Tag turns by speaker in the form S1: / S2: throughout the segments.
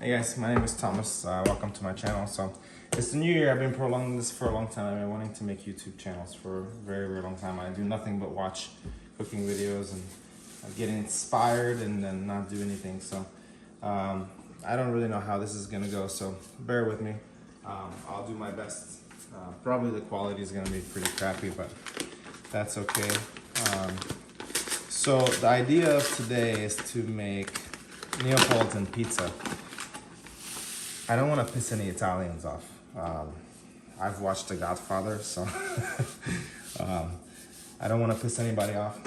S1: Hey guys, my name is Thomas. Welcome to my channel. So it's the new year. I've been prolonging this for a long time. I've been wanting to make YouTube channels for a very, very long time. I do nothing but watch cooking videos and get inspired and then not do anything. So I don't really know how this is gonna go. So bear with me. I'll do my best. Probably the quality is gonna be pretty crappy, but that's okay. So the idea of today is to make Neapolitan pizza. I don't want to piss any Italians off. I've watched The Godfather, so I don't want to piss anybody off.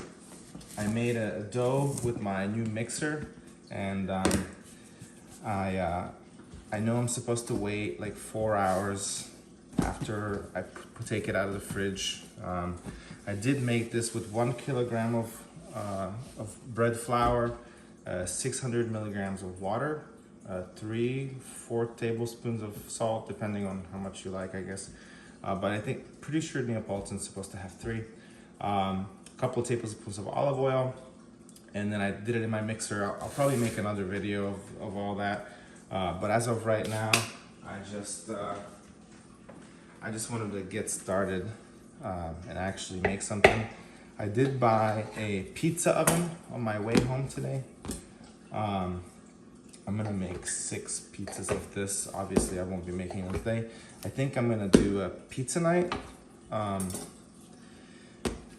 S1: I made a dough with my new mixer, and I know I'm supposed to wait like 4 hours after I take it out of the fridge. I did make this with 1 kilogram of bread flour, 600 milligrams of water, 3-4 tablespoons of salt, depending on how much you like, I guess. But I think, pretty sure Neapolitan's supposed to have 3. A couple of tablespoons of olive oil, and then I did it in my mixer. I'll probably make another video of all that. But as of right now, I just wanted to get started and actually make something. I did buy a pizza oven on my way home today. I'm gonna make 6 pizzas of this. Obviously, I won't be making them today. I think I'm gonna do a pizza night,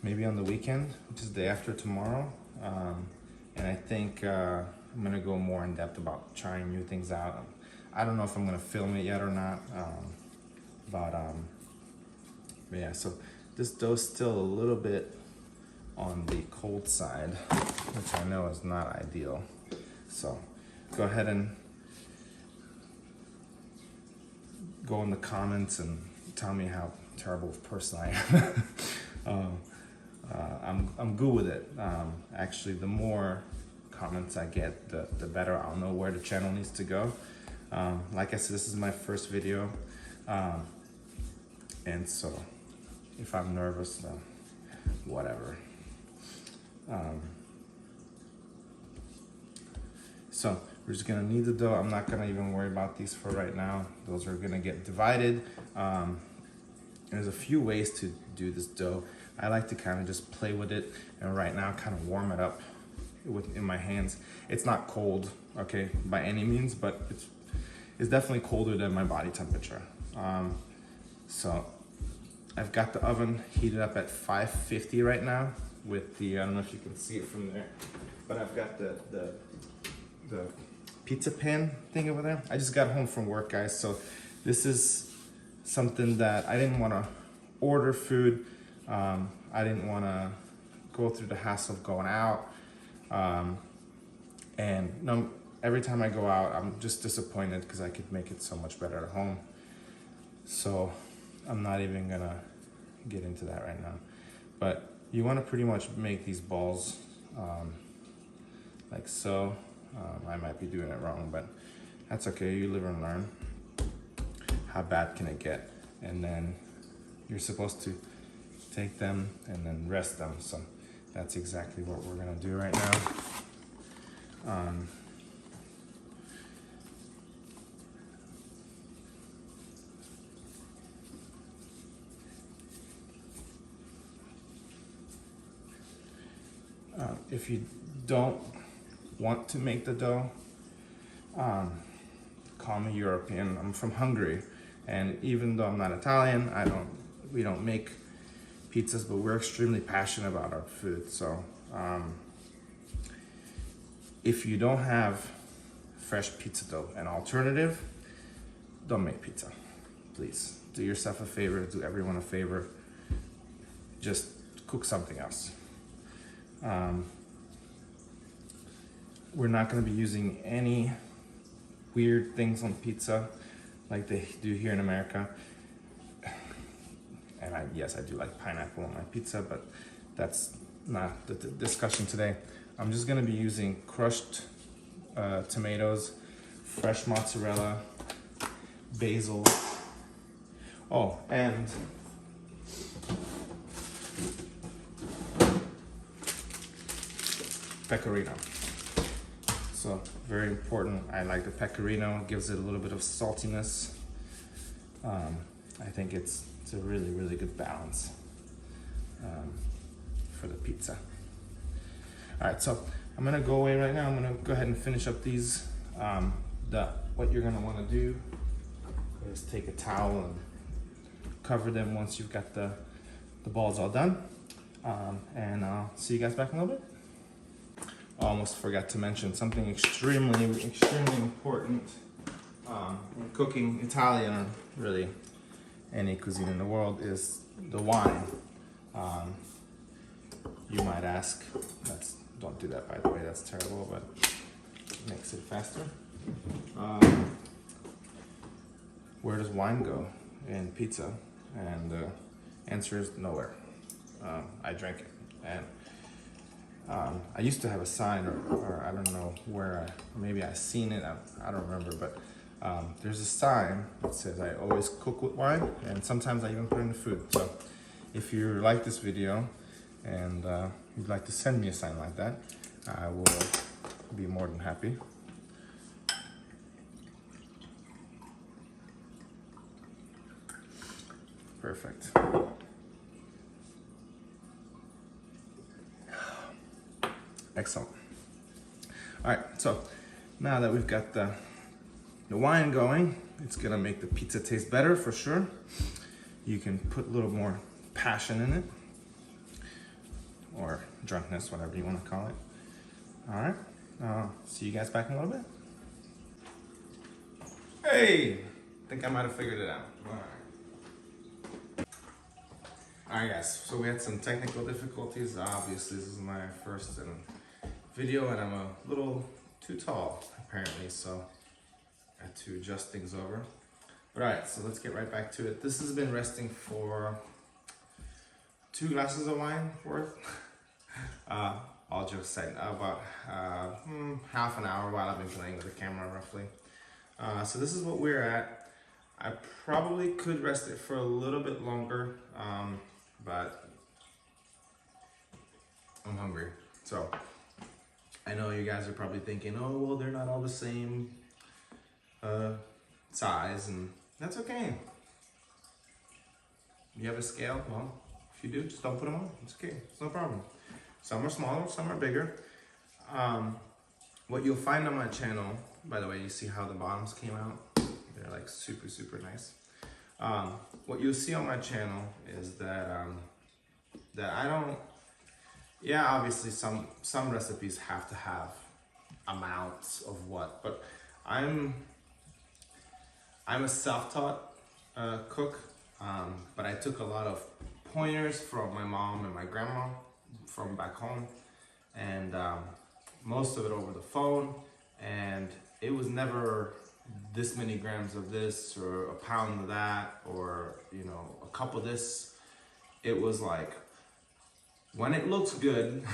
S1: maybe on the weekend, which is the day after tomorrow. And I think I'm gonna go more in depth about trying new things out. I don't know if I'm gonna film it yet or not, but yeah. So this dough's still a little bit on the cold side, which I know is not ideal. So go ahead and go in the comments and tell me how terrible of a person I am. I'm good with it. Actually, the more comments I get, the better I'll know where the channel needs to go. Like I said, this is my first video, and so if I'm nervous, then whatever. So we're just gonna need the dough. I'm not gonna even worry about these for right now. Those are gonna get divided. There's a few ways to do this dough. I like to kind of just play with it, and right now kind of warm it up in my hands. It's not cold, okay, by any means, but it's definitely colder than my body temperature. So I've got the oven heated up at 550 right now with the, I don't know if you can see it from there, but I've got the pizza pan thing over there. I just got home from work, guys, so this is something that I didn't want to order food. I didn't want to go through the hassle of going out, and every time I go out, I'm just disappointed because I could make it so much better at home. So I'm not even gonna get into that right now, but you want to pretty much make these balls like so. I might be doing it wrong, but that's okay. You live and learn. How bad can it get? And then you're supposed to take them and then rest them. So that's exactly what we're gonna do right now. If you don't want to make the dough, call me European. I'm from Hungary, and even though I'm not Italian, we don't make pizzas, but we're extremely passionate about our food. So if you don't have fresh pizza dough, an alternative, don't make pizza. Please do yourself a favor, do everyone a favor, just cook something else. We're not going to be using any weird things on pizza like they do here in America. And yes, I do like pineapple on my pizza, but that's not the discussion today. I'm just going to be using crushed tomatoes, fresh mozzarella, basil. Oh, and pecorino. So very important. I like the pecorino, gives it a little bit of saltiness. I think it's a really, really good balance for the pizza. All right, so I'm gonna go away right now. I'm gonna go ahead and finish up these. What you're gonna wanna do is take a towel and cover them once you've got the balls all done. And I'll see you guys back in a little bit. I almost forgot to mention something extremely important when cooking Italian, or really any cuisine in the world, is the wine. You might ask, don't do that by the way, that's terrible, but it makes it faster. Where does wine go in pizza? And the answer is nowhere. I drink it. And I used to have a sign, or I don't know where, maybe I seen it, I don't remember, but there's a sign that says I always cook with wine, and sometimes I even put it in the food. So if you like this video and you'd like to send me a sign like that, I will be more than happy. Perfect. Excellent. All right, so now that we've got the wine going, it's gonna make the pizza taste better for sure. You can put a little more passion in it, or drunkenness, whatever you want to call it. All right, see you guys back in a little bit. Hey, I think I might have figured it out. All right, guys, so we had some technical difficulties. Obviously, this is my first video, and I'm a little too tall, apparently, so I had to adjust things over. But all right, so let's get right back to it. This has been resting for 2 glasses of wine worth. All jokes aside, about half an hour while I've been playing with the camera, roughly. So this is what we're at. I probably could rest it for a little bit longer, but I'm hungry. So I know you guys are probably thinking, oh, well, they're not all the same size, and that's okay. You have a scale? Well, if you do, just don't put them on. It's okay. It's no problem. Some are smaller, some are bigger. What you'll find on my channel, by the way, you see how the bottoms came out? They're like super, super nice. What you'll see on my channel is that I don't, yeah, obviously some recipes have to have amounts of what, but I'm a self-taught cook, but I took a lot of pointers from my mom and my grandma from back home, and most of it over the phone, and it was never this many grams of this or a pound of that, or a cup of this. It was like, when it looks good,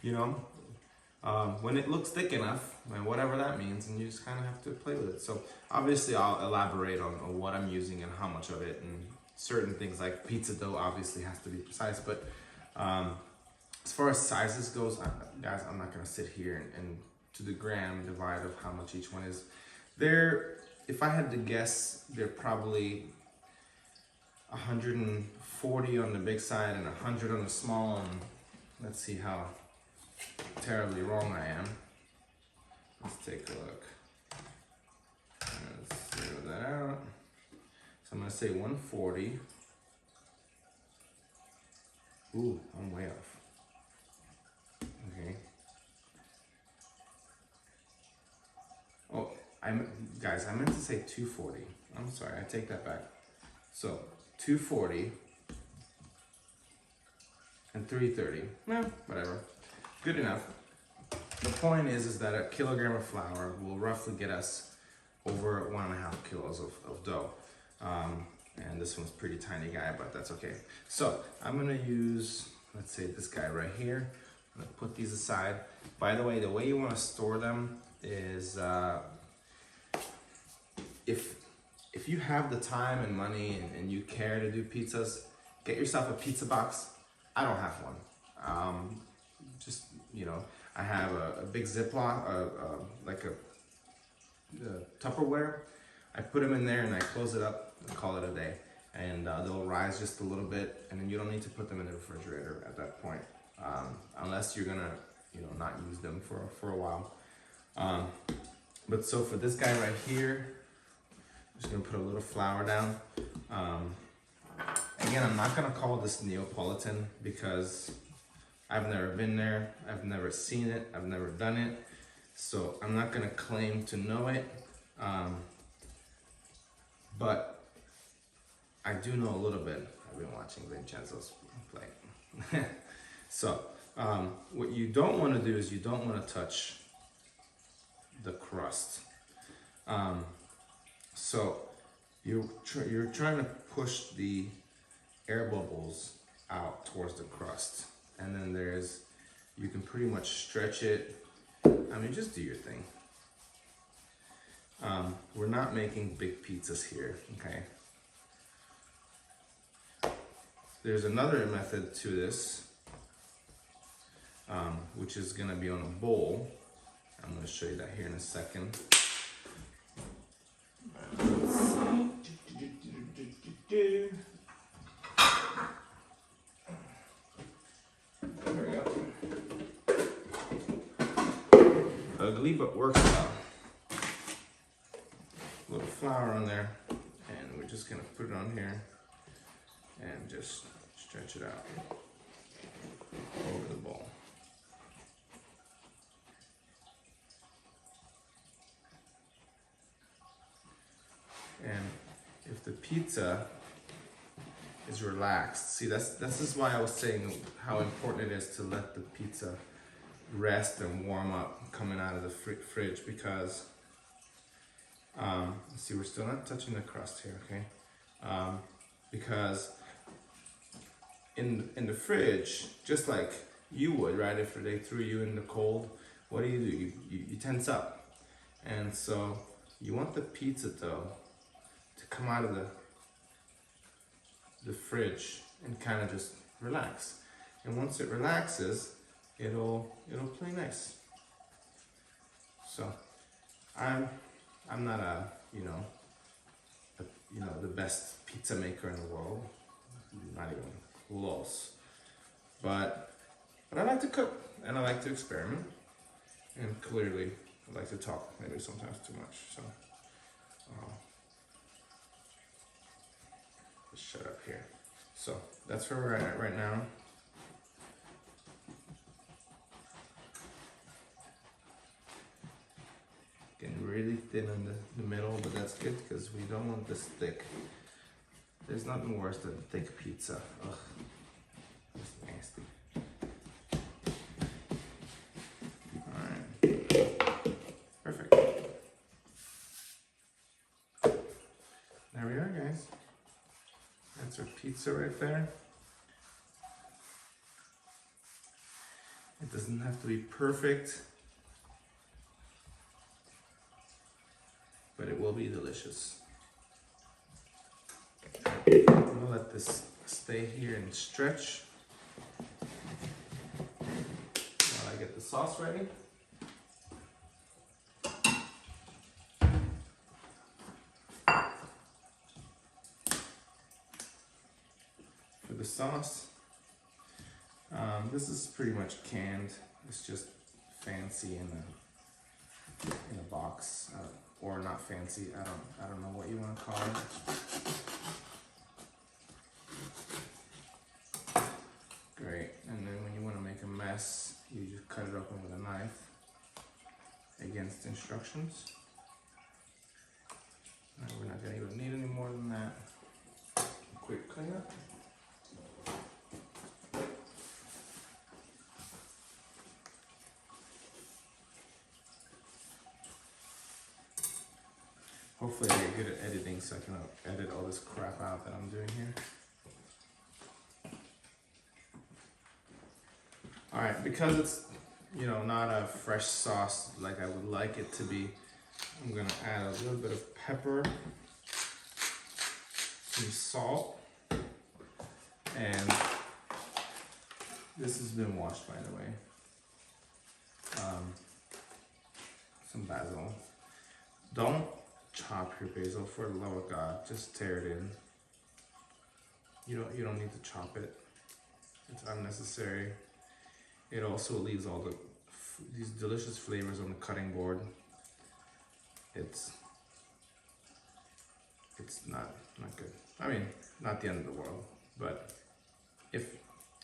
S1: when it looks thick enough, and whatever that means, and you just kind of have to play with it. So obviously I'll elaborate on what I'm using and how much of it, and certain things like pizza dough obviously has to be precise, but as far as sizes goes, guys, I'm not gonna sit here and to the gram divide of how much each one is. If I had to guess, they're probably 140 on the big side and 100 on the small, and let's see how terribly wrong I am. Let's take a look. Let's zero that out. So I'm gonna say 140. Ooh, I'm way off. Okay. Oh, guys, I meant to say 240. I'm sorry, I take that back. So 240 and 330. Well, whatever. Good enough. The point is that a kilogram of flour will roughly get us over 1.5 kilos of dough. And this one's a pretty tiny guy, but that's okay. So I'm gonna use, let's say this guy right here. I'm gonna put these aside. By the way you wanna store them is, if you have the time and money and you care to do pizzas, get yourself a pizza box. I don't have one. I have a big Ziploc, like a Tupperware. I put them in there and I close it up and call it a day. And they'll rise just a little bit, and then you don't need to put them in the refrigerator at that point, unless you're gonna, not use them for a while. But so for this guy right here, I'm just gonna put a little flour down. Again, I'm not gonna call this Neapolitan because I've never been there, I've never seen it, I've never done it, so I'm not gonna claim to know it. But I do know a little bit. I've been watching Vincenzo's play. So, what you don't want to do is you don't want to touch the crust. So, you're trying to push the air bubbles out towards the crust. And then you can pretty much stretch it. I mean, just do your thing. We're not making big pizzas here, okay? There's another method to this, which is gonna be on a bowl. I'm gonna show you that here in a second. There we go. Ugly, but works well. A little flour on there, and we're just gonna put it on here and just stretch it out over the bowl. And if the pizza is relaxed, see, this is why I was saying how important it is to let the pizza rest and warm up coming out of the fridge, because see, we're still not touching the crust here, okay? Because in the fridge, just like you would, right? If they threw you in the cold, what do? You tense up. And so you want the pizza dough to come out of the fridge and kind of just relax. And once it relaxes, it'll play nice. So I'm not the best pizza maker in the world, not even close. But I like to cook and I like to experiment, and clearly I like to talk, maybe sometimes too much. So just shut up here. So that's where we're at right now. Getting really thin in the middle, but that's good because we don't want this thick. There's nothing worse than thick pizza. Ugh, that's nasty. Alright, perfect. There we are, guys. That's our pizza right there. It doesn't have to be perfect, but it will be delicious. I'm gonna let this stay here and stretch while I get the sauce ready. For the sauce, this is pretty much canned. It's just fancy in a box, or not fancy. I don't know what you want to call it. Great. And then when you want to make a mess, you just cut it open with a knife against instructions. We're not going to need any more than that. Quick cleanup. Hopefully I get good at editing so I can edit all this crap out that I'm doing here. Alright, because it's, not a fresh sauce like I would like it to be, I'm going to add a little bit of pepper, some salt, and this has been washed, by the way. some basil. Don't chop your basil, for the love of God. Just tear it in. You don't need to chop it. It's unnecessary. It also leaves all these delicious flavors on the cutting board. It's not good. I mean, not the end of the world, but if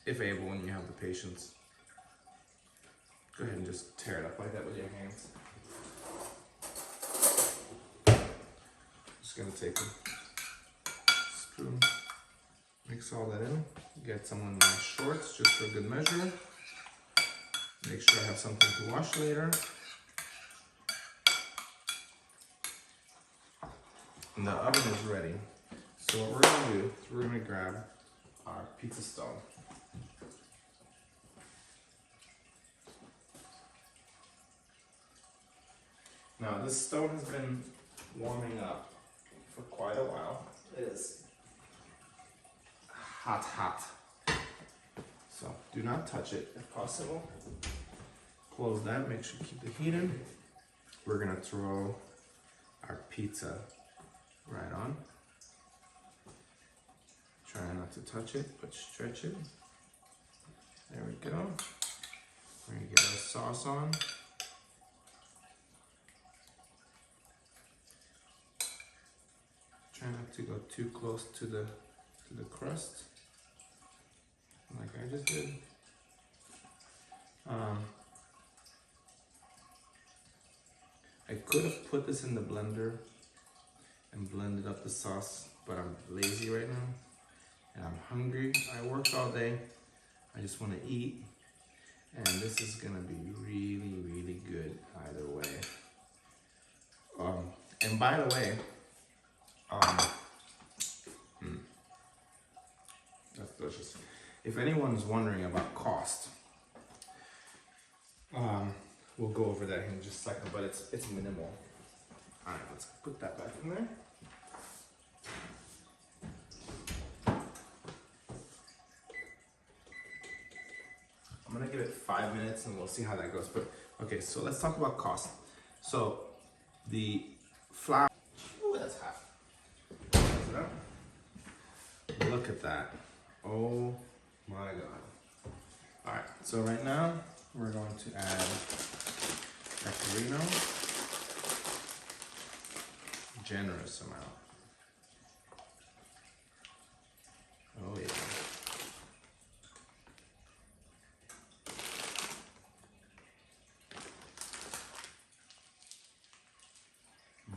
S1: able, when you have the patience, go ahead and just tear it up like that with your hands. Just gonna take a spoon, mix all that in, get some of my shorts just for good measure. Make sure I have something to wash later. And the oven is ready. So what we're gonna do is we're gonna grab our pizza stone. Now this stone has been warming up for quite a while. It is hot. So do not touch it if possible. Close that, make sure you keep the heat in. We're gonna throw our pizza right on. Try not to touch it, but stretch it. There we go. We're gonna get our sauce on. Try not to go too close to the crust, like I just did. I could have put this in the blender and blended up the sauce, but I'm lazy right now and I'm hungry. I worked all day. I just want to eat, and this is gonna be really good either way. And by the way, that's delicious. If anyone's wondering about cost, we'll go over that in just a second, but it's minimal. All right, let's put that back in there. I'm gonna give it 5 minutes and we'll see how that goes. But okay, so let's talk about cost. So the flour, ooh, that's hot. Look at that. Oh my God. All right, so right now we're going to add pecorino, generous amount. Oh yeah.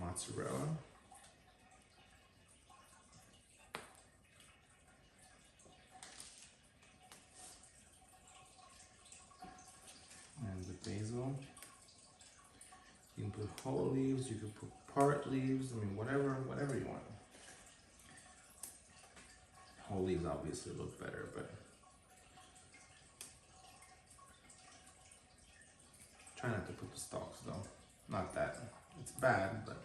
S1: Mozzarella. And the basil. You can put whole leaves, you can put part leaves, I mean whatever you want. Whole leaves obviously look better, but try not to put the stalks though. Not that it's bad, but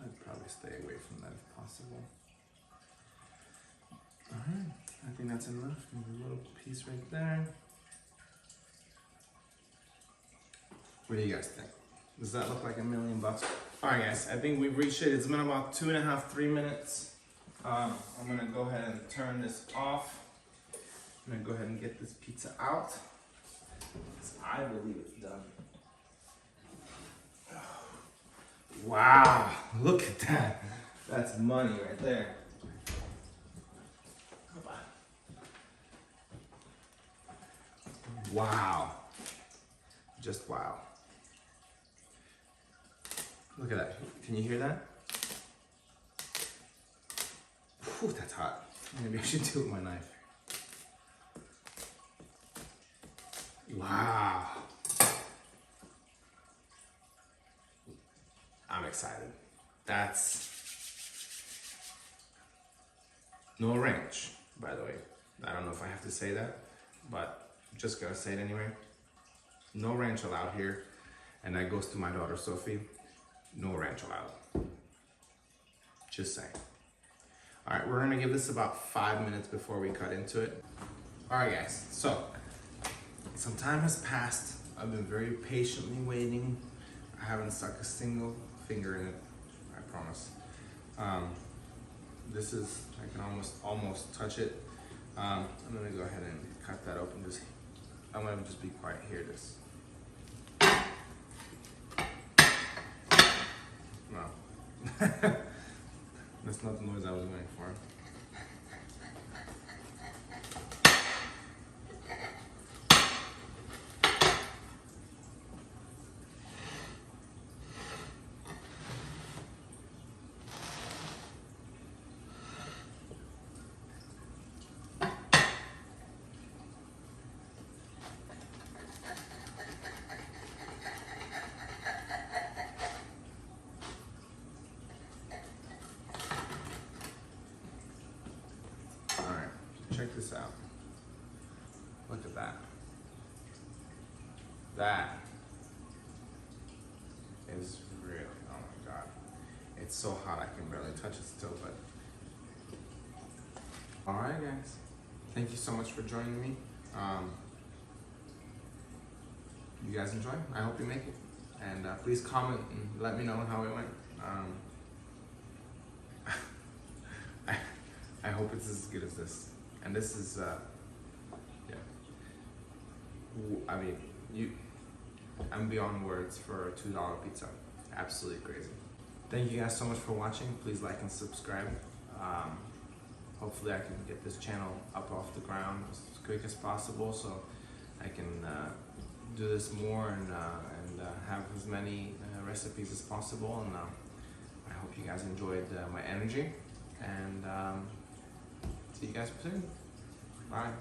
S1: I'd probably stay away from that if possible. Alright, I think that's enough. Maybe a little piece right there. What do you guys think? Does that look like $1 million? Alright guys, I think we've reached it. It's been about 2.5, 3 minutes. I'm gonna go ahead and turn this off. I'm gonna go ahead and get this pizza out. I believe it's done. Wow, look at that. That's money right there. Wow. Just wow. Look at that. Can you hear that? Whew, that's hot. Maybe I should do it with my knife. Wow. I'm excited. That's no ranch, by the way. I don't know if I have to say that, but I'm just gonna say it anyway. No ranch allowed here, and that goes to my daughter Sophie. No ranch allowed. Just saying. All right, we're gonna give this about 5 minutes before we cut into it. All right, guys, so Some time has passed. I've been very patiently waiting. I haven't stuck a single finger in it, I promise. This is, I can almost touch it. I'm gonna go ahead and cut that open. I'm gonna just be quiet here. No. That's not the noise I was waiting for. Check this out. Look at that. That is really, oh my God. It's so hot I can barely touch it still, but. All right, guys. Thank you so much for joining me. You guys enjoy? I hope you make it. And please comment and let me know how it went. I hope it's as good as this. And this is, yeah. I mean, I'm beyond words for a $2 pizza. Absolutely crazy. Thank you guys so much for watching. Please like and subscribe. Hopefully I can get this channel up off the ground as quick as possible, so I can do this more and have as many recipes as possible. And I hope you guys enjoyed my energy. And see you guys soon. Bye.